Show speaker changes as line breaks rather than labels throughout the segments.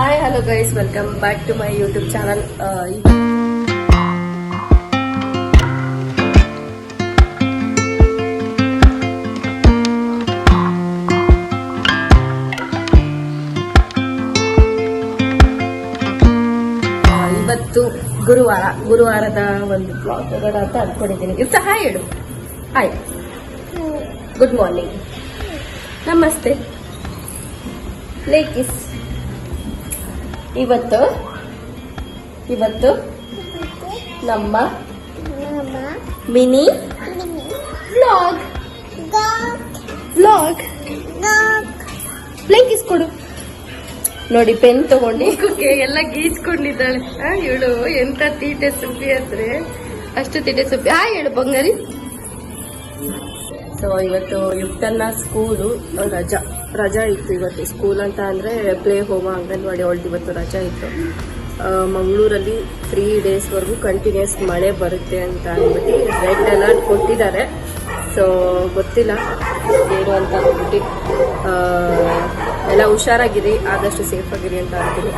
Hi hello guys, welcome back to my YouTube channel. ಇವತ್ತು ಗುರುವಾರದ ಒಂದು ಬ್ಲಾಗ್ ತಗೋಣ ಅಂತ ಅನ್ಕೊಂಡಿದ್ದೀನಿ. ಇರ್ತ ಹಾಯ್ ಹೇಳು. ಹಾಯ್, ಗುಡ್ ಮಾರ್ನಿಂಗ್, ನಮಸ್ತೆ, ಲೇಕಿಸ್. ಇವತ್ತು ನಮ್ಮ ಮಿನಿ ವ್ಲಾಗ್ ಲೇಕಿಸ್ ಕೊಡು. ನೋಡಿ, ಪೆನ್ ತಗೊಂಡು ಎಲ್ಲ ಗೀಚ್ಕೊಂಡಿದ್ದಾಳೆ. ಇವಳು ಎಂತ ತೀಟೆ ಸುಬ್ಬಿ ಅಂದ್ರೆ ಅಷ್ಟು ತೀಟೆ ಸುಬ್ಬಿ. ಹೇಳು ಬಂಗಾರಿ. ಸೊ ಇವತ್ತು ಯುಕ್ತನ್ನ ಸ್ಕೂಲು ರಜಾ ಇತ್ತು. ಇವತ್ತು ಸ್ಕೂಲ್ ಅಂತ ಅಂದ್ರೆ ಪ್ಲೇ ಹೋಮ್ ಅಂಗನವಾಡಿ ಅವಳದು ಇವತ್ತು ರಜಾ ಇತ್ತು. ಮಂಗಳೂರಲ್ಲಿ 3 ಡೇಸ್ವರೆಗೂ ಕಂಟಿನ್ಯೂಸ್ ಮಳೆ ಬರುತ್ತೆ ಅಂತ ಅಂದ್ಬಿಟ್ಟು ರೆಡ್ ಅಲರ್ಟ್ ಕೊಟ್ಟಿದ್ದಾರೆ. ಸೊ ಗೊತ್ತಿಲ್ಲ ಏನು ಅಂತ ಅಂದ್ಬಿಟ್ಟು ಎಲ್ಲ ಹುಷಾರಾಗಿರಿ, ಆದಷ್ಟು ಸೇಫ್ ಆಗಿರಿ ಅಂತ ಅಂತೀನಿ.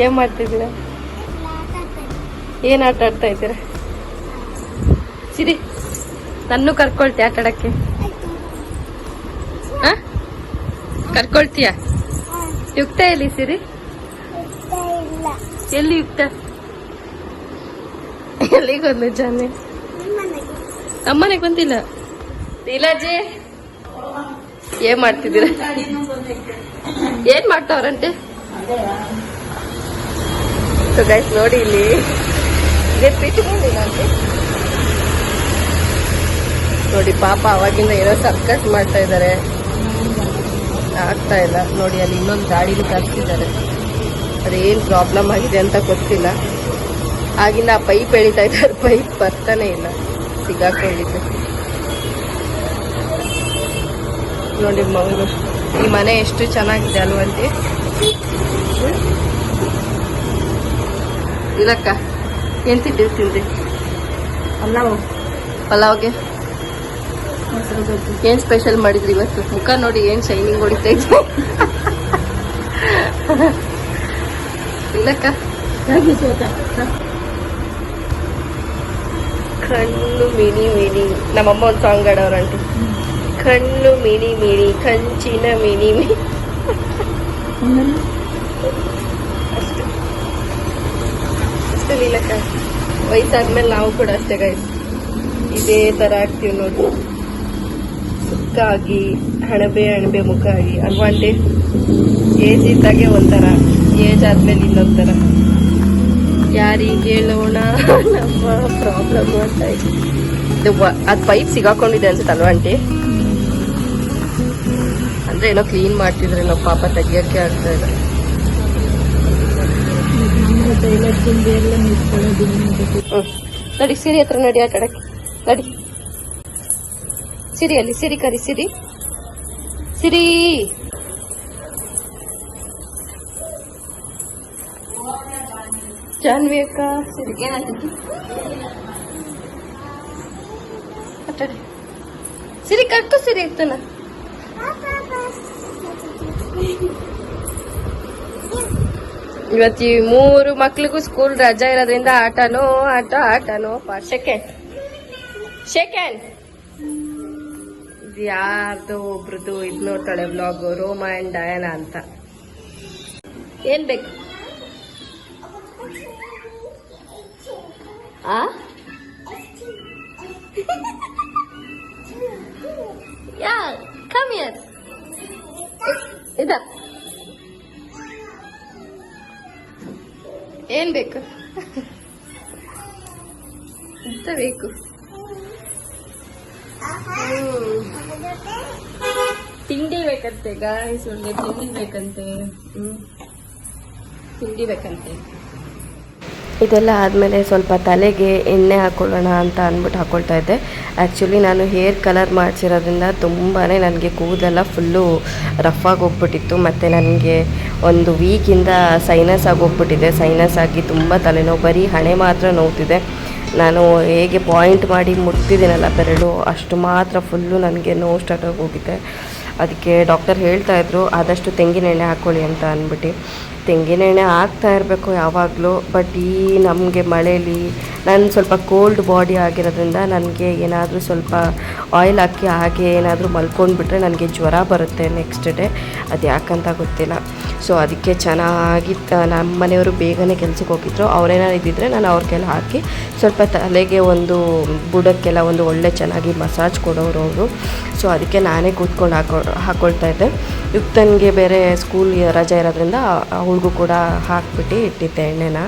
ಏನ್ ಮಾಡ್ತಿದ್ದೀರಾ? ಏನ್ ಆಟ ಆಡ್ತಾ ಇದ್ದೀರಾ? ಸಿರಿ, ನನ್ನೂ ಕರ್ಕೊಳ್ತೀಯ ಆಟ ಆಡಕ್ಕೆ? ಕರ್ಕೊಳ್ತೀಯ? ಯುಕ್ತ ಎಲ್ಲಿ ಸಿರಿ? ಎಲ್ಲಿ ಯುಕ್ತ? ಎಲ್ಲಿಗೊಂದು ಜಾನೆ ನಮ್ಮನೆಗೆ ಬಂದಿಲ್ಲ. ನೀಲಾಜಿ, ಏನ್ ಮಾಡ್ತಿದ್ದೀರ? ಏನ್ ಮಾಡ್ತಾವ್ರಂತೆ? ಗೈಸ್ ನೋಡಿ, ಇಲ್ಲಿ ನೋಡಿ ಪಾಪ ಅವಾಗಿಂದ ಏನೋ ಸರ್ಕಸ್ ಮಾಡ್ತಾ ಇದ್ದಾರೆ, ಆಗ್ತಾ ಇಲ್ಲ. ನೋಡಿ ಅಲ್ಲಿ ಇನ್ನೊಂದು ಗಾಡಿಲಿ ಕರ್ತಿದ್ದಾರೆ. ಅದೇನ್ ಪ್ರಾಬ್ಲಮ್ ಆಗಿದೆ ಅಂತ ಗೊತ್ತಿಲ್ಲ. ಆಗಿಂದ ಆ ಪೈಪ್ ಎಳಿತಾ ಇದ್ದಾರೆ, ಪೈಪ್ ಬರ್ತಾನೆ ಇಲ್ಲ, ಸಿಗಾಕೊಂಡಿದ್ದೆ. ನೋಡಿ ಮಂಗ್ಳೂರು ಈ ಮನೆ ಎಷ್ಟು ಚೆನ್ನಾಗಿದೆ ಅಲ್ವಂತೆ. ಇಲ್ಲಕ್ಕ, ಏನ್ ತಿಂದ್ರಿ? ಪಲಾವ್ಗೆ ಏನ್ ಸ್ಪೆಷಲ್ ಮಾಡಿದ್ರಿ ಇವತ್ತು? ಮುಖ ನೋಡಿ ಏನ್ ಶೈನಿಂಗ್ ಹೊಡಿತಾ ಇದ್ವಿ. ಇಲ್ಲಕ್ಕ, ಕಣ್ಣು ಮಿನಿ ಮಿನಿ. ನಮ್ಮಮ್ಮ ಒಂದು ಸಾಂಗ್ ಆಡೋರಂಟಿ, ಕಣ್ಣು ಮಿನಿ ಮಿನಿ ಕಂಚಿನ ಮಿನಿ ಮಿನಿ. ಅಷ್ಟು ಅಷ್ಟು ಇಲ್ಲಕ್ಕ. ವಯಸ್ಸಾದ್ಮೇಲೆ ನಾವು ಕೂಡ ಅಷ್ಟೇ ಗೈಸ್, ಇದೇ ತರ ಆಗ್ತೀವಿ ನೋಡಿ. ಸುಕ್ಕಾಗಿ ಅಣಬೆ ಮುಖ ಆಗಿ ಅಲ್ವಾಂಟಿ. ಏಜ್ ಇದ್ದಾಗೆ ಒಂಥರ, ಏಜ್ ಆದ್ಮೇಲೆ ಇನ್ನೊಂಥರ. ಯಾರಿಗೆ ಹೇಳೋಣ ನಮ್ಮ ಪ್ರಾಬ್ಲಮ್ ಅಂತ. ಅದು ಪೈಪ್ ಸಿಗಾಕೊಂಡಿದೆ ಅನ್ಸುತ್ತೆ ಅಲ್ವಾಂಟಿ? ಅಂದ್ರೆ ಏನೋ ಕ್ಲೀನ್ ಮಾಡ್ತಿದ್ರೆ ನಾವು ಪಾಪ ತೆಗಿಯಕ್ಕೆ ಆಗ್ತಾ ಇಲ್ಲ. ನಡಿ ಸಿರಿ ಹತ್ರ ನಡಿ ಆಟ ಆಡಕ್ಕೆ. ನಡಿ ಸಿರಿ, ಅಲ್ಲಿ ಸಿರಿ ಕರಿ. ಸಿರಿ ಜಾನ್ವಿ ಅಕ್ಕ, ಸಿರಿ ಏನಾಗ್ತೈತಿ? ಆಟಾಡಿ ಸಿರಿ, ಕಟ್ಟು ಸಿರಿ ಇರ್ತಾನ. ಇವತ್ತು 3 ಮಕ್ಳಿಗೂ ಸ್ಕೂಲ್ ರಜಾ ಇರೋದ್ರಿಂದ ಆಟನೋ ಸೆಕೆಂಡ್ ಯಾರ್ದು ಒಬ್ರದ್ದು ಇದ್ ನೋಡ್ತಾಳೆ ವ್ಲಾಗ್, ರೋಮಾ ಅಂಡ್ ಡಯಾನಾ ಅಂತ. ಏನ್ ಬೇಕು? ಯಾ ಕಮ್ ಹಿಯರ್. ಇದ ಏನ್ ಬೇಕು? ಎಂತ ಬೇಕು? ತಿಂಡಿ ಬೇಕಂತೆ ಗಾಯ್ಸ್, ಒಳ್ಳೆ ತಿಂಡಿ ಬೇಕಂತೆ. ತಿಂಡಿ ಬೇಕಂತೆ. ಇದೆಲ್ಲ ಆದಮೇಲೆ ಸ್ವಲ್ಪ ತಲೆಗೆ ಎಣ್ಣೆ ಹಾಕೊಳ್ಳೋಣ ಅಂತ ಅಂದ್ಬಿಟ್ಟು ಹಾಕ್ಕೊಳ್ತಾ ಇದ್ದೆ. ಆ್ಯಕ್ಚುಲಿ ನಾನು ಹೇರ್ ಕಲರ್ ಮಾಡಿಸಿರೋದ್ರಿಂದ ತುಂಬಾ ನನಗೆ ಕೂದಲೆಲ್ಲ ಫುಲ್ಲು ರಫ್ ಆಗಿ ಹೋಗ್ಬಿಟ್ಟಿತ್ತು. ಮತ್ತು ನನಗೆ ಒಂದು ವೀಕಿಂದ ಸೈನಸ್ ಆಗಿ ಹೋಗ್ಬಿಟ್ಟಿದೆ. ಸೈನಸ್ ಆಗಿ ತುಂಬ ತಲೆನೋವು, ಬರೀ ಹಣೆ ಮಾತ್ರ ನೋವ್ತಿದೆ. ನಾನು ಹೇಗೆ ಪಾಯಿಂಟ್ ಮಾಡಿ ಮುಟ್ತಿದ್ದೀನಲ್ಲ ಬೆರಳು ಅಷ್ಟು ಮಾತ್ರ ಫುಲ್ಲು ನನಗೆ ನೋವು ಸ್ಟಾರ್ಟ್ ಆಗಿ ಹೋಗಿದೆ. ಅದಕ್ಕೆ ಡಾಕ್ಟರ್ ಹೇಳ್ತಾಯಿದ್ರು ಆದಷ್ಟು ತೆಂಗಿನ ಎಣ್ಣೆ ಹಾಕ್ಕೊಳ್ಳಿ ಅಂತ ಅಂದ್ಬಿಟ್ಟು. ತೆಂಗಿನ ಎಣ್ಣೆ ಹಾಕ್ತಾ ಇರಬೇಕು ಯಾವಾಗಲೂ. ಬಟ್ ಈ ನಮಗೆ ಮಳೇಲಿ ನಾನು ಸ್ವಲ್ಪ ಕೋಲ್ಡ್ ಬಾಡಿ ಆಗಿರೋದ್ರಿಂದ ನನಗೆ ಏನಾದರೂ ಸ್ವಲ್ಪ ಆಯಿಲ್ ಹಾಕಿ ಹಾಗೆ ಏನಾದರೂ ಮಲ್ಕೊಂಡ್ಬಿಟ್ರೆ ನನಗೆ ಜ್ವರ ಬರುತ್ತೆ ನೆಕ್ಸ್ಟ್ ಡೇ. ಅದು ಯಾಕಂತ ಗೊತ್ತಿಲ್ಲ. ಸೊ ಅದಕ್ಕೆ ಚೆನ್ನಾಗಿ ನಮ್ಮ ಮನೆಯವರು ಬೇಗನೆ ಕೆಲ್ಸಕ್ಕೆ ಹೋಗಿದ್ರು. ಅವರೇನಾದ್ರು ಇದ್ದಿದ್ರೆ ನಾನು ಅವ್ರಿಗೆಲ್ಲ ಹಾಕಿ ಸ್ವಲ್ಪ ತಲೆಗೆ ಒಂದು ಬುಡಕ್ಕೆಲ್ಲ ಒಂದು ಒಳ್ಳೆ ಚೆನ್ನಾಗಿ ಮಸಾಜ್ ಕೊಡೋರು ಅವರು. ಸೊ ಅದಕ್ಕೆ ನಾನೇ ಕೂತ್ಕೊಂಡು ಹಾಕ್ಕೊಳ್ತಾ ಇದ್ದೆ. ಯುಕ್ತನಿಗೆ ಬೇರೆ ಸ್ಕೂಲ್ ರಜೆ ಇರೋದ್ರಿಂದ ಅವಳಿಗೂ ಕೂಡ ಹಾಕ್ಬಿಟ್ಟು ಇಟ್ಟಿದ್ದೆ ಎಣ್ಣೆನ.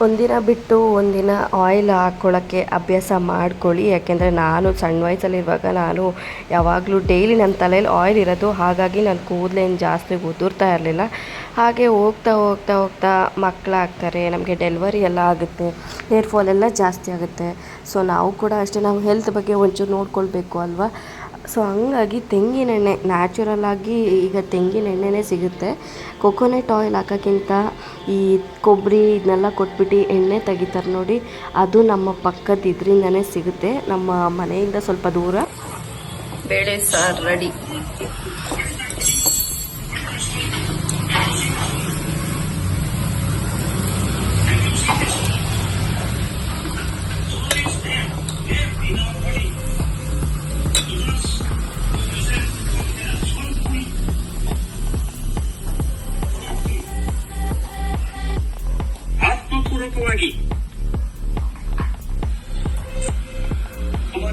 ಒಂದಿನ ಬಿಟ್ಟು ಒಂದಿನ ಆಯಿಲ್ ಹಾಕ್ಕೊಳ್ಳೋಕ್ಕೆ ಅಭ್ಯಾಸ ಮಾಡ್ಕೊಳ್ಳಿ. ಯಾಕೆಂದರೆ ನಾನು ಸಣ್ಣ ವಯಸ್ಸಲ್ಲಿರುವಾಗ ನಾನು ಯಾವಾಗಲೂ ಡೈಲಿ ನನ್ನ ತಲೆಯಲ್ಲಿ ಆಯಿಲ್ ಇರೋದು. ಹಾಗಾಗಿ ನನ್ನ ಕೂದಲೇನು ಜಾಸ್ತಿ ಉದುರ್ತಾ ಇರಲಿಲ್ಲ. ಹಾಗೆ ಹೋಗ್ತಾ ಹೋಗ್ತಾ ಹೋಗ್ತಾ ಮಕ್ಕಳಾಗ್ತಾರೆ, ನಮಗೆ ಡೆಲಿವರಿ ಎಲ್ಲ ಆಗುತ್ತೆ, ಹೇರ್ ಫಾಲ್ ಎಲ್ಲ ಜಾಸ್ತಿ ಆಗುತ್ತೆ. ಸೊ ನಾವು ಕೂಡ ಅಷ್ಟೇ, ನಾವು ಹೆಲ್ತ್ ಬಗ್ಗೆ ಒಂಚೂರು ನೋಡ್ಕೊಳ್ಬೇಕು ಅಲ್ವಾ. ಸೊ ಹಂಗಾಗಿ ತೆಂಗಿನೆಣ್ಣೆ ನ್ಯಾಚುರಲ್ಲಾಗಿ ಈಗ ತೆಂಗಿನ ಎಣ್ಣೆನೇ ಸಿಗುತ್ತೆ. ಕೊಕೊನೆಟ್ ಆಯಿಲ್ ಹಾಕೋಕ್ಕಿಂತ ಈ ಕೊಬ್ಬರಿ ಇದನ್ನೆಲ್ಲ ಕೊಟ್ಬಿಟ್ಟು ಎಣ್ಣೆ ತೆಗಿತಾರೆ ನೋಡಿ, ಅದು ನಮ್ಮ ಪಕ್ಕದ ಇದರಿಂದನೇ ಸಿಗುತ್ತೆ, ನಮ್ಮ ಮನೆಯಿಂದ ಸ್ವಲ್ಪ ದೂರ. ಬೇಳೆ ಸಾರು ರೆಡಿ.
ಆತ್ಮಪೂರ್ವಕವಾಗಿ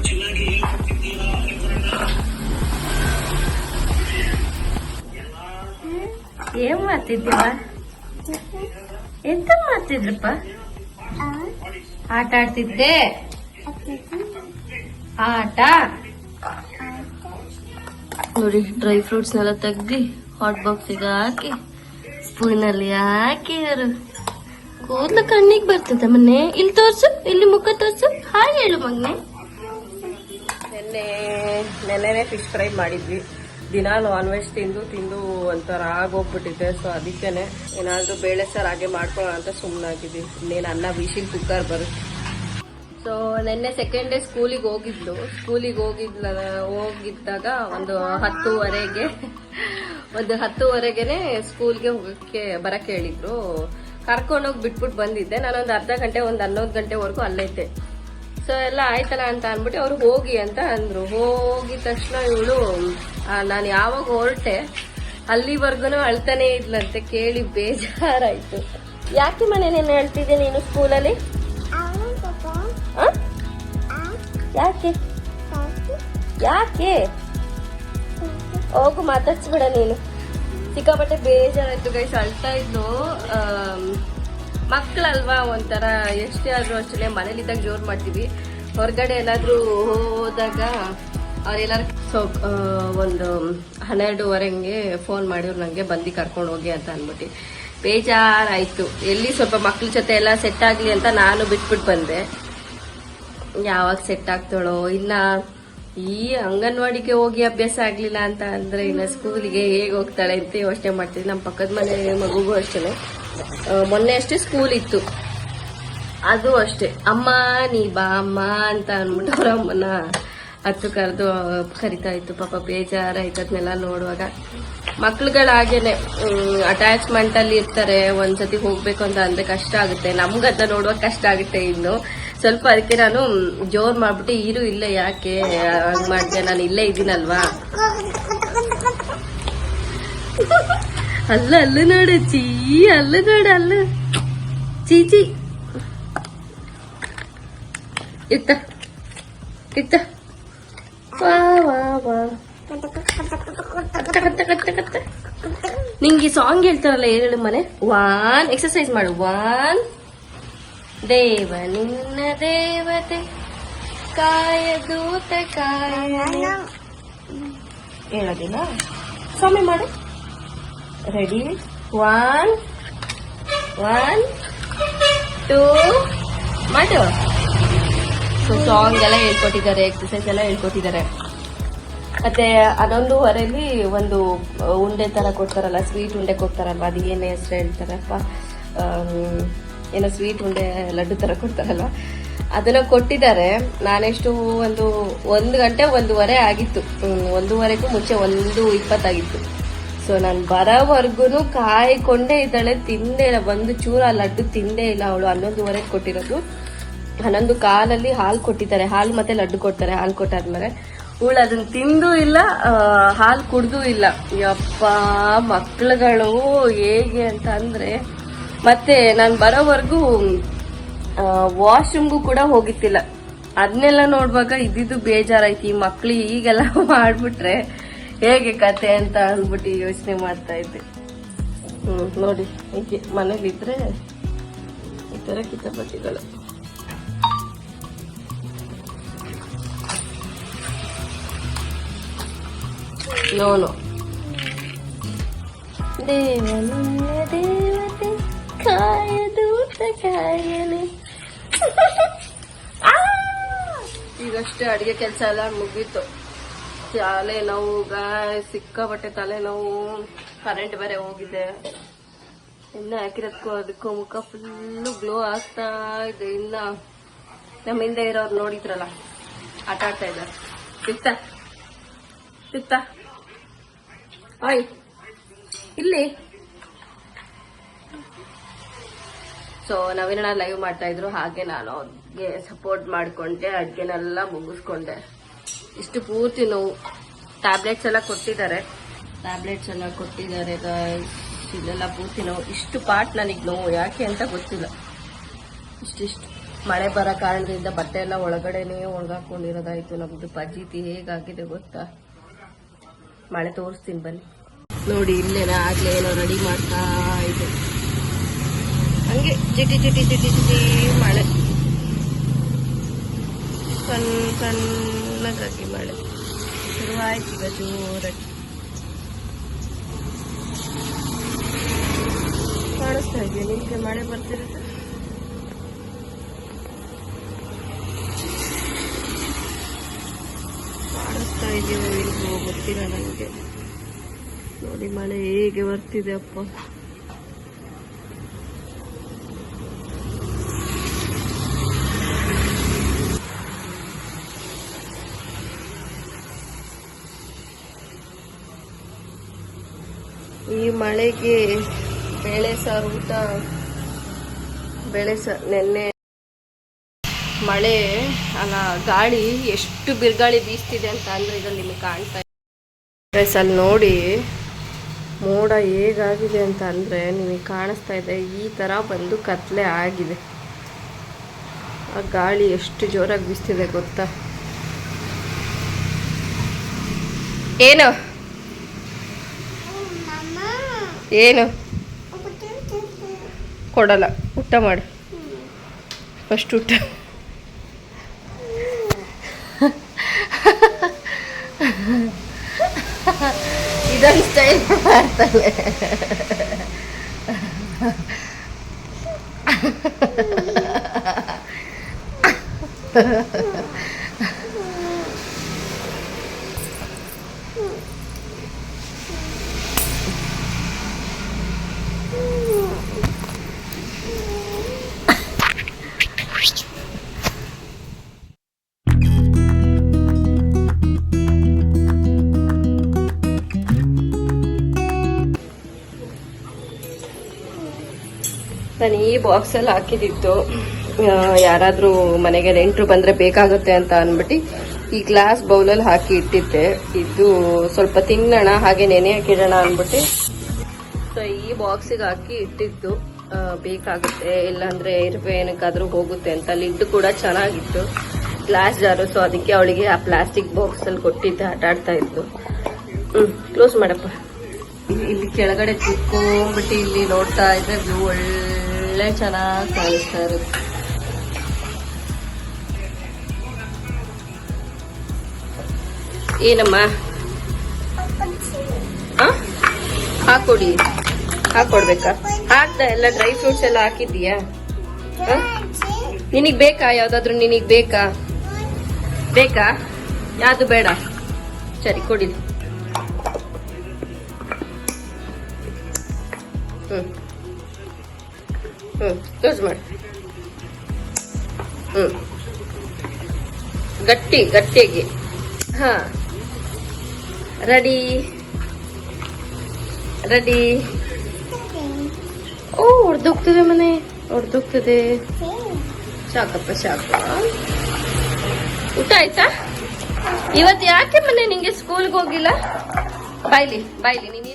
ಚೆನ್ನಾಗಿ ಹೇಳ್ಕೊಟ್ಟಿದ್ದೀರಾ.
ಏನ್ ಮಾಡ್ತಿದ್ದೀವ? ಎಂತ ಮಾಡ್ತಿದ್ರಪ್ಪ? ಆಟ ಆಡ್ತಿದ್ದೆ. ಆಟ ನೋಡಿ, ಡ್ರೈ ಫ್ರೂಟ್ಸ್ನೆಲ್ಲ ತೆಗ್ದು ಹಾಟ್ ಬಾಕ್ಸಿಗೆ ಹಾಕಿ ಸ್ಪೂನಲ್ಲಿ ಹಾಕಿ ಕೂದಲು ಕಣ್ಣಿಗೆ ಬರ್ತದೆ. ಮೊನ್ನೆ ಇಲ್ಲಿ ತೋರ್ಸು, ಇಲ್ಲಿ ಮುಖ ತೋರ್ಸು, ಹಾಯ್ ಹೇಳು ಮಗನೆ. ನೆನ್ನೆನೆ ಫಿಶ್ ಫ್ರೈ ಮಾಡಿದ್ವಿ. ದಿನ ನಾನ್ ವೆಜ್ ತಿಂದು ಒಂಥರ ಆಗೋಗ್ಬಿಟ್ಟಿದೆ. ಸೊ ಅದಕ್ಕೇನೆ ಏನಾದರೂ ಬೇಳೆ ಸಾರು ಹಾಗೆ ಮಾಡ್ಕೊಳ್ಳೋಣ ಅಂತ ಸುಮ್ಮನಾಗಿದ್ವಿ. ಇನ್ನೇನು ಅನ್ನ ಬಿಸಿಲ್ ಕುಕ್ಕರ್ ಬರುತ್ತೆ. ಸೊ ನೆನ್ನೆ ಸೆಕೆಂಡ್ ಡೇ ಸ್ಕೂಲಿಗೆ ಹೋಗಿದ್ದಾಗ ಒಂದು 10:30ಗೆ ಸ್ಕೂಲ್ಗೆ ಬರಕ್ಕೆ ಹೇಳಿದ್ರು. ಕರ್ಕೊಂಡೋಗಿ ಬಿಟ್ಬಿಟ್ಟು ಬಂದಿದ್ದೆ. ನಾನೊಂದು ಅರ್ಧ ಗಂಟೆ, ಒಂದು 11 ಗಂಟೆವರೆಗೂ ಅಲ್ಲೈತೆ. ಸೊ ಎಲ್ಲ ಆಯ್ತಲ್ಲ ಅಂತ ಅಂದ್ಬಿಟ್ಟು ಅವ್ರು ಹೋಗಿ ಅಂತ ಅಂದ್ರು. ಹೋಗಿದ ತಕ್ಷಣ ಇವಳು ನಾನು ಯಾವಾಗ ಹೊರಟೆ ಅಲ್ಲಿವರೆಗೂ ಅಳ್ತಾನೆ ಇದ್ಲಂತೆ. ಕೇಳಿ ಬೇಜಾರಾಯ್ತು. ಯಾಕೆ ಮನೆ ನೀನು ಹೇಳ್ತಿದ್ದೆ ನೀನು ಸ್ಕೂಲಲ್ಲಿ? ಯಾಕೆ ಯಾಕೆ ಹೋಗು ಮಾತಾಡ್ಸ್ಬಿಡ ನೀನು. ಸಿಕ್ಕಾಪಟ್ಟೆ ಬೇಜಾರಾಯ್ತು ಗೈಸ್. ಅಳ್ತಾ ಇದ್ಲು. ಮಕ್ಕಳಲ್ವಾ, ಒಂಥರ ಎಷ್ಟೇ ಆದ್ರೂ ಅಷ್ಟೇ ಮನೇಲಿದ್ದಾಗ ಜೋರ್ ಮಾಡ್ತೀವಿ. ಹೊರಗಡೆ ಎಲ್ಲಾದ್ರೂ ಹೋದಾಗ ಅವ್ರೆಲ್ಲಾರು ಒಂದು 12:30 ಫೋನ್ ಮಾಡಿದ್ರು ನಂಗೆ, ಬಂದು ಕರ್ಕೊಂಡು ಹೋಗಿ ಅಂತ ಅಂದ್ಬಿಟ್ಟು. ಬೇಜಾರಾಯ್ತು. ಎಲ್ಲಿ ಸ್ವಲ್ಪ ಮಕ್ಳ ಜೊತೆ ಎಲ್ಲ ಸೆಟ್ ಆಗ್ಲಿ ಅಂತ ನಾನು ಬಿಟ್ಬಿಟ್ಟು ಬಂದೆ. ಯಾವಾಗ ಸೆಟ್ ಆಗ್ತಾಳೋ, ಇಲ್ಲ ಈ ಅಂಗನವಾಡಿಗೆ ಹೋಗಿ ಅಭ್ಯಾಸ ಆಗ್ಲಿಲ್ಲ ಅಂತ ಅಂದ್ರೆ ಇನ್ನ ಸ್ಕೂಲಿಗೆ ಹೇಗೆ ಹೋಗ್ತಾಳೆ ಅಂತ ಯೋಚನೆ ಮಾಡ್ತೀವಿ. ನಮ್ಮ ಪಕ್ಕದ ಮನೆ ಮಗುಗೂ ಅಷ್ಟೇ. ಮೊನ್ನೆ ಅಷ್ಟೇ ಸ್ಕೂಲ್ ಇತ್ತು, ಅದು ಅಷ್ಟೇ ಅಮ್ಮ ನೀ ಬಾ ಅಮ್ಮ ಅಂತ ಅಂದ್ಬಿಟ್ಟು ಅವ್ರ ಅಮ್ಮನ ಹತ್ತು ಕರಿತಾ ಇತ್ತು. ಪಾಪ ಬೇಜಾರಾಯ್ತು ಅದನ್ನೆಲ್ಲ ನೋಡುವಾಗ. ಮಕ್ಳುಗಳಾಗೇನೆ ಅಟ್ಯಾಚ್ಮೆಂಟ್ ಅಲ್ಲಿ ಇರ್ತಾರೆ. ಒಂದ್ಸತಿ ಹೋಗ್ಬೇಕು ಅಂತ ಅಂದ್ರೆ ಕಷ್ಟ ಆಗುತ್ತೆ. ನಮ್ಗದ ನೋಡುವಾಗ ಕಷ್ಟ ಆಗುತ್ತೆ ಇನ್ನು ಸ್ವಲ್ಪ. ಅದಕ್ಕೆ ನಾನು ಜೋರ್ ಮಾಡ್ಬಿಟ್ಟು ಇರು ಇಲ್ಲೇ, ಯಾಕೆ ಹಂಗ್ ಮಾಡ್ದೆ, ನಾನು ಇಲ್ಲೇ ಇದ್ದೀನಲ್ವಾ. ಅಲ್ಲ ನೋಡು ಚೀ, ಅಲ್ಲ ನೋಡು, ಅಲ್ಲ ಚೀಚಿ ಇತ್ತ ನಿಂಗೆ ಸಾಂಗ್ ಹೇಳ್ತಾರಲ್ಲ, ಹೇಳು ಮನೆ. 1 ಎಕ್ಸರ್ಸೈಸ್ ಮಾಡು. 1 ದೇವ ನಿನ್ನ ದೇವತೆ ಕಾಯದೂತ ಕಾಯ ಹೇಳೋದಿಲ್ಲ. ಸ್ವಾಮಿ ಮಾಡು. ರೆಡಿ 1 1 2 ಮಾಡು. ಸೊ ಸಾಂಗ್ ಎಲ್ಲ ಹೇಳ್ಕೊಟ್ಟಿದ್ದಾರೆ, ಎಕ್ಸಸೈಸ್ ಎಲ್ಲ ಹೇಳ್ಕೊಟ್ಟಿದ್ದಾರೆ. ಮತ್ತೆ 11:15 ಒಂದು ಉಂಡೆ ತರ ಕೊಡ್ತಾರಲ್ಲ, ಸ್ವೀಟ್ ಉಂಡೆ ಕೊಡ್ತಾರಲ್ವ, ಅದು ಏನೇ ಹೆಸರು ಹೇಳ್ತಾರಪ್ಪ, ಏನೋ ಸ್ವೀಟ್ ಉಂಡೆ ಲಡ್ಡು ತರ ಕೊಡ್ತಾರಲ್ಲ, ಅದನ್ನ ಕೊಟ್ಟಿದ್ದಾರೆ. ನಾನೆಷ್ಟು ಒಂದು 1 ಗಂಟೆ 1:15 ಆಗಿತ್ತು, 1:15ಕ್ಕೂ ಮುಂಚೆ 1:20 ಆಗಿತ್ತು. ಸೊ ನಾನು ಬರೋವರೆಗೂ ಕಾಯ್ಕೊಂಡೇ ಇದ್ದಾಳೆ, ತಿಂದೇ ಇಲ್ಲ, ಒಂದು ಚೂರ ಲಡ್ಡು ತಿಂದೇ ಇಲ್ಲ ಅವಳು. 11:15 ಕೊಟ್ಟಿರೋದು. 11:15 ಹಾಲು ಕೊಟ್ಟಿದ್ದಾರೆ, ಹಾಲು ಮತ್ತೆ ಲಡ್ಡು ಕೊಡ್ತಾರೆ. ಹಾಲು ಕೊಟ್ಟಾದ್ಮೇಲೆ ಇವಳು ಅದನ್ನ ತಿಂದೂ ಇಲ್ಲ, ಹಾಲು ಕುಡ್ದೂ ಇಲ್ಲ. ಯಪ್ಪ ಮಕ್ಳುಗಳು ಹೇಗೆ ಅಂತ ಅಂದ್ರೆ, ಮತ್ತೆ ನಾನು ಬರೋವರೆಗೂ ವಾಶ್ರೂಮ್ಗೂ ಕೂಡ ಹೋಗಿತ್ತಿಲ್ಲ. ಅದನ್ನೆಲ್ಲ ನೋಡುವಾಗ ಇದ್ದಿದ್ದು ಬೇಜಾರಾಯ್ತು. ಈ ಮಕ್ಳು ಈಗೆಲ್ಲ ಮಾಡ್ಬಿಟ್ರೆ ಹೇಗೆ ಕತೆ ಅಂತ ಅಂದ್ಬಿಟ್ಟು ಯೋಚನೆ ಮಾಡ್ತಾ ಇದ್ದೆ. ನೋಡಿ ಹೀಗೆ ಮನೇಲಿದ್ರೆ ಈ ತರ ಕಿತಾಪತಿಗಳು. ನೋನು ದೇವನಿನ್ನ ದೇವತೆ ಕಾಯದೂತ ಕಾಯನೆ. ಈಗಷ್ಟೇ ಅಡಿಗೆ ಕೆಲಸ ಎಲ್ಲ ಮುಗೀತು. ತಲೆನೋವು, ಸಿಕ್ಕಾಪಟ್ಟೆ ತಲೆನೋವು, ಕರೆಂಟ್ ಬೇರೆ ಹೋಗಿದೆ. ಇನ್ನ ಹಾಕಿರೋದಕ್ಕೂ ಅದಕ್ಕೂ ಮುಖ ಫುಲ್ಲು ಗ್ಲೋ ಆಗ್ತಾ ಇದೆ. ಇನ್ನ ನಮ್ಮ ಹಿಂದೆ ಇರೋರು ನೋಡಿದ್ರಲ್ಲ, ಆಟ ಆಡ್ತಾ ಇದ್ದಾರೆ. ಸಿಕ್ತ ಆಯ್ ಇಲ್ಲಿ. ಸೊ ನವೀನ ಲೈವ್ ಮಾಡ್ತಾ ಇದ್ರು, ಹಾಗೆ ನಾನು ಅವ್ರಿಗೆ ಸಪೋರ್ಟ್ ಮಾಡ್ಕೊಂಡೆ, ಅಡ್ಗೆನೆಲ್ಲ ಮುಗಿಸ್ಕೊಂಡೆ. ಇಷ್ಟು ಪೂರ್ತಿ ನೋವು. ಟ್ಯಾಬ್ಲೆಟ್ಸ್ ಎಲ್ಲ ಕೊಟ್ಟಿದ್ದಾರೆ, ಇಲ್ಲೆಲ್ಲ ಪೂರ್ತಿ ನೋವು. ಇಷ್ಟು ಪಾರ್ಟ್ ನನಗೆ ನೋವು, ಯಾಕೆ ಅಂತ ಗೊತ್ತಿಲ್ಲ. ಇಷ್ಟಿಷ್ಟು ಮಳೆ ಬರೋ ಕಾರಣದಿಂದ ಬಟ್ಟೆ ಎಲ್ಲ ಒಳಗಡೆನೆ ಒಣಗಾಕೊಂಡಿರೋದಾಯ್ತು. ನಮ್ದು ಪಜೀತಿ ಹೇಗಾಗಿದೆ ಗೊತ್ತಾ? ಮಳೆ ತೋರಿಸ್ತೀನಿ ಬನ್ನಿ. ನೋಡಿ ಇಲ್ಲೇನ ಆಗ್ಲೇ ಏನೋ ರೆಡಿ ಮಾಡ್ತಾ ಇದೆ, ಹಂಗೆ ಚಿಟಿ ಚಿಟಿ ಚಿಟಿ ಚಿಟಿ ಮಳೆ, ಸಣ್ಣಗಾಗಿ ಮಳೆ ಶುರುವಾಯ್ತು ಈಗ ಜೋರಾಗಿ. ಕಾಣಿಸ್ತಾ ಇದೆಯಾ ನಿಮ್ಗೆ ಮಳೆ ಬರ್ತಿರುತ್ತೆ? ಕಾಣಿಸ್ತಾ ಇದೆಯೋ ಇಲ್ವೋ ಗೊತ್ತಿಲ್ಲ ನನಗೆ. ನೋಡಿ ಮಳೆ ಹೇಗೆ ಬರ್ತಿದೆ ಅಪ್ಪ. ಈ ಮಳೆಗೆ ಬೇಳೆ ಸಾರು ಊಟ, ನೆನ್ನೆ ಮಳೆ ಅಲ್ಲ, ಗಾಳಿ ಎಷ್ಟು ಬಿರುಗಾಳಿ ಬೀಸ್ತಿದೆ ಅಂತ ಅಂದ್ರೆ ಇದ್ರಲ್ಲಿ ನಿಮಗೆ ಕಾಣ್ತಾ ಇದೆ. ಅಲ್ಲಿ ನೋಡಿ ಮೋಡ ಹೇಗಾಗಿದೆ ಅಂತ ಅಂದ್ರೆ ನಿಮಗೆ ಕಾಣಿಸ್ತಾ ಇದೆ. ಈ ತರ ಬಂದು ಕತ್ಲೆ ಆಗಿದೆ. ಆ ಗಾಳಿ ಎಷ್ಟು ಜೋರಾಗಿ ಬೀಸ್ತಿದೆ ಗೊತ್ತಾ? ಏನು ಏನು ಕೊಡಲ್ಲ, ಊಟ ಮಾಡು ಫಸ್ಟ್ ಊಟ. ಇದೊಂದು ಸ್ಟೈಲ್ ಮಾಡ್ತಾಳೆ. ನಾನು ಈ ಬಾಕ್ಸಲ್ಲಿ ಹಾಕಿದಿತ್ತು, ಯಾರಾದರೂ ಮನೆಗೆ ನೆಂಟರು ಬಂದರೆ ಬೇಕಾಗುತ್ತೆ ಅಂತ ಅಂದ್ಬಿಟ್ಟು ಈ ಗ್ಲಾಸ್ ಬೌಲಲ್ಲಿ ಹಾಕಿ ಇಟ್ಟಿದ್ದೆ. ಇದು ಸ್ವಲ್ಪ ತಿನ್ನೋಣ, ಹಾಗೆ ನೆನೆ ಹಾಕಿಡೋಣ ಅಂದ್ಬಿಟ್ಟು ಸೊ ಈ ಬಾಕ್ಸಿಗೆ ಹಾಕಿ ಇಟ್ಟಿದ್ದು. ಬೇಕಾಗುತ್ತೆ, ಇಲ್ಲಾಂದರೆ ಏನಕ್ಕಾದರೂ ಹೋಗುತ್ತೆ ಅಂತ. ಲಿಡ್ ಕೂಡ ಚೆನ್ನಾಗಿತ್ತು, ಗ್ಲಾಸ್ ಜಾರು. ಸೊ ಅದಕ್ಕೆ ಅವಳಿಗೆ ಆ ಪ್ಲಾಸ್ಟಿಕ್ ಬಾಕ್ಸಲ್ಲಿ ಕೊಟ್ಟಿದ್ದೆ, ಆಟ ಆಡ್ತಾ ಇತ್ತು. ಕ್ಲೋಸ್ ಮಾಡಪ್ಪ. ಇಲ್ಲಿ ಕೆಳಗಡೆ ಕುತ್ಕೊಂಡ್ಬಿಟ್ಟು ಇಲ್ಲಿ ನೋಡ್ತಾ ಇದ್ರೆ ವ್ಯೂ ಒಳ್ಳೆ ಚೆನ್ನಾಗಿ ಕಾಣಿಸ್ತಾ ಇರುತ್ತೆ. ಏನಮ್ಮ ಹಾಕೊಡಿ. ಹಾಕೊಡ್ಬೇಕಾ? ಹಾಕ್ದ ಎಲ್ಲ ಡ್ರೈ ಫ್ರೂಟ್ಸ್ ಎಲ್ಲ ಹಾಕಿದ್ದೀಯಾ? ನಿನಗ್ ಬೇಕಾ? ಯಾವ್ದಾದ್ರು ನಿನಗ್ ಬೇಕಾ? ಯಾವ್ದು ಬೇಡ? ಸರಿ ಕೊಡಿ. ಕ್ಲೋಸ್ ಮಾಡಿ. ಗಟ್ಟಿಗೆ. ಹಾ, ರೆಡಿ. ಓ, ಹೊಡ್ದೋಗ್ತದೆ ಮನೆ, ಹೊಡ್ದೋಗ್ತದೆ. ಸಾಕಪ್ಪ, ಸಾಕು. ಊಟ ಆಯ್ತಾ? ಇವತ್ತು ಯಾಕೆ ಮನೆ ನಿಂಗೆ ಸ್ಕೂಲ್ಗೆ ಹೋಗಿಲ್ಲ? ಬಾಯ್ಲಿ ನೀನು.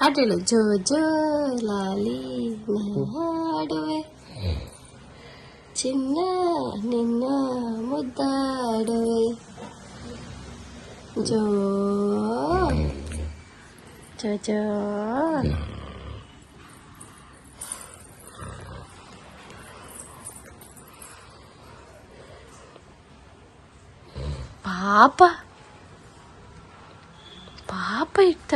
ಆಟೇಳು ಜೋ ಜೋ ಲಾಲಿ ಹಾಡುವೆ ಚಿನ್ನ ನಿನ್ನ ಮುದ್ದಾಡುವೆ ಜೋ ಜೋ ಜೋ. ಪಾಪ ಇಟ್ಟ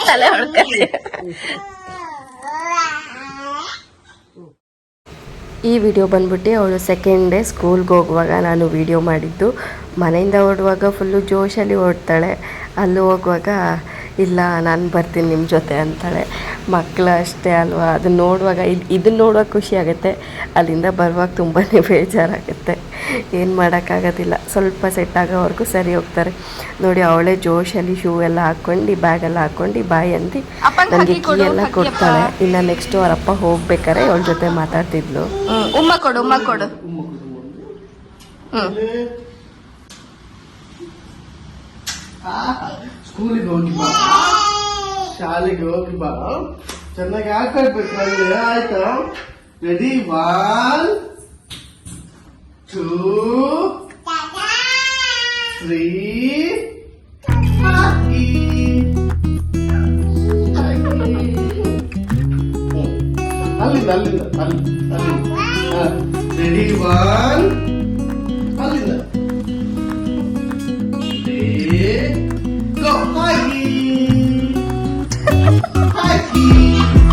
ತಲೆ ಹೊಡ್ಕತ್ತೆ. ಈ ವಿಡಿಯೋ ಬಂದ್ಬಿಟ್ಟು ಅವಳು ಸೆಕೆಂಡ್ ಡೇ ಸ್ಕೂಲ್ಗೆ ಹೋಗುವಾಗ ನಾನು ವಿಡಿಯೋ ಮಾಡಿದ್ದು. ಮನೆಯಿಂದ ಹೊರಡುವಾಗ ಫುಲ್ಲು ಜೋಶಲ್ಲಿ ಓಡ್ತಾಳೆ, ಅಲ್ಲಿ ಹೋಗುವಾಗ ಇಲ್ಲ ನಾನು ಬರ್ತೀನಿ ನಿಮ್ಮ ಜೊತೆ ಅಂತಾಳೆ. ಮಕ್ಕಳು ಅಷ್ಟೇ ಅಲ್ವಾ, ಅದನ್ನ ನೋಡುವಾಗ ಇದನ್ನ ನೋಡುವಾಗ ಖುಷಿ ಆಗುತ್ತೆ, ಅಲ್ಲಿಂದ ಬರುವಾಗ ತುಂಬಾ ಬೇಜಾರಾಗುತ್ತೆ. ಏನು ಮಾಡೋಕ್ಕಾಗೋದಿಲ್ಲ, ಸ್ವಲ್ಪ ಸೆಟ್ ಆಗೋವರೆಗೂ ಸರಿ ಹೋಗ್ತಾರೆ. ನೋಡಿ ಅವಳೇ ಜೋಶಲ್ಲಿ ಶೂ ಎಲ್ಲ ಹಾಕ್ಕೊಂಡು ಬ್ಯಾಗೆಲ್ಲ ಹಾಕ್ಕೊಂಡು ಬಾಯಿ ಅಂದು ನನಗೆ ಕೀ ಎಲ್ಲ ಕೊಡ್ತಾಳೆ. ಇನ್ನು ನೆಕ್ಸ್ಟು ಅವರಪ್ಪ ಹೋಗ್ಬೇಕಾರೆ ಅವಳ ಜೊತೆ ಮಾತಾಡ್ತಿದ್ಲು. ಉಮ್ಮ ಕೊಡು.
ಸ್ಕೂಲಿಗೆ ಹೋಗಿ ಬಾ, ಶಾಲೆಗೆ ಹೋಗಿ ಬಾ, ಚೆನ್ನಾಗಿ ಆಟಾಡ್ಬೇಕು. ಆಯ್ತಾ? ರೆಡಿ? 1 2 3 ಅಲ್ಲಿಂದ ರೆಡಿ? 1 ಅಲ್ಲಿಂದ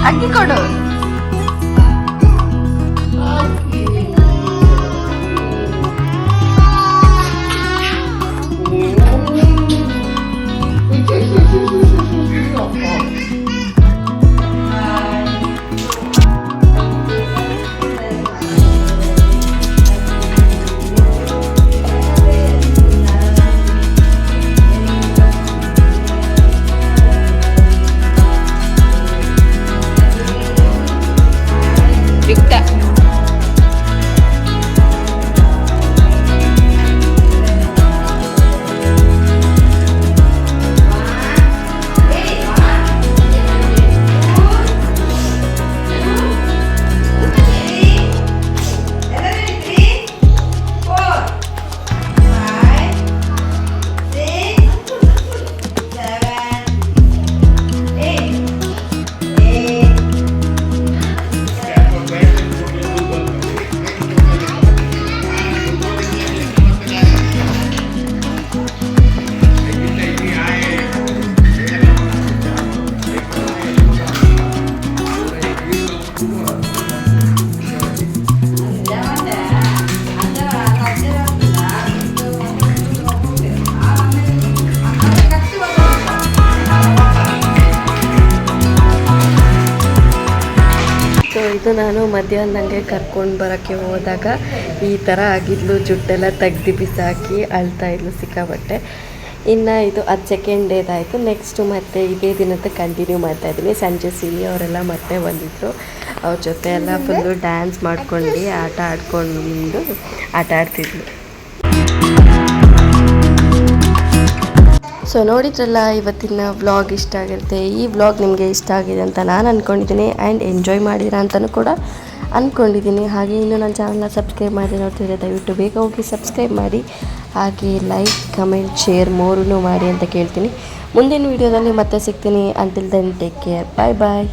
ಅಕ್ಕಿ ಕೊಡು. ಸೊ ಇದು ನಾನು ಮಧ್ಯಾಹ್ನದಂಗೆ ಕರ್ಕೊಂಡು ಬರೋಕ್ಕೆ ಹೋದಾಗ ಈ ಥರ ಆಗಿದ್ಲು, ಜುಟ್ಟೆಲ್ಲ ತೆಗ್ದು ಬಿಸಾಕಿ ಅಳ್ತಾ ಇದ್ಲು ಸಿಕ್ಕಾಬಟ್ಟೆ. ಇನ್ನು ಇದು 10 ಸೆಕೆಂಡ್ ಡೇದಾಯಿತು. ನೆಕ್ಸ್ಟು ಮತ್ತೆ ಇದೇ ದಿನದ ಕಂಟಿನ್ಯೂ ಮಾಡ್ತಾಯಿದ್ದೀನಿ. ಸಂಜೆ ಸಿರಿ ಅವರೆಲ್ಲ ಮತ್ತೆ ಬಂದಿದ್ದರು, ಅವ್ರ ಜೊತೆ ಎಲ್ಲ ಫುಲ್ಲು ಡ್ಯಾನ್ಸ್ ಮಾಡ್ಕೊಂಡು ಆಟ ಆಡ್ತಿದ್ಲು. ಸೊ ನೋಡಿದ್ರಲ್ಲ, ಇವತ್ತಿನ ವ್ಲಾಗ್ ಇಷ್ಟ ಆಗಿರುತ್ತೆ. ಈ ವ್ಲಾಗ್ ನಿಮಗೆ ಇಷ್ಟ ಆಗಿದೆ ಅಂತ ನಾನು ಅಂದ್ಕೊಂಡಿದ್ದೀನಿ ಆ್ಯಂಡ್ ಎಂಜಾಯ್ ಮಾಡಿರಾ ಅಂತಲೂ ಕೂಡ ಅಂದ್ಕೊಂಡಿದ್ದೀನಿ. ಹಾಗೆ ಇನ್ನೂ ನನ್ನ ಚಾನಲ್ನ ಸಬ್ಸ್ಕ್ರೈಬ್ ಮಾಡಿ ನೋಡ್ತಿದ್ರೆ ದಯವಿಟ್ಟು ಬೇಗ ಹೋಗಿ ಸಬ್ಸ್ಕ್ರೈಬ್ ಮಾಡಿ, ಹಾಗೆ ಲೈಕ್, ಕಮೆಂಟ್, ಶೇರ್ ಮೂರೂ ಮಾಡಿ ಅಂತ ಕೇಳ್ತೀನಿ. ಮುಂದಿನ ವೀಡಿಯೋದಲ್ಲಿ ಮತ್ತೆ ಸಿಗ್ತೀನಿ. ಅಂಟಿಲ್ ದೆನ್ ಟೇಕ್ ಕೇರ್, ಬಾಯ್ ಬಾಯ್.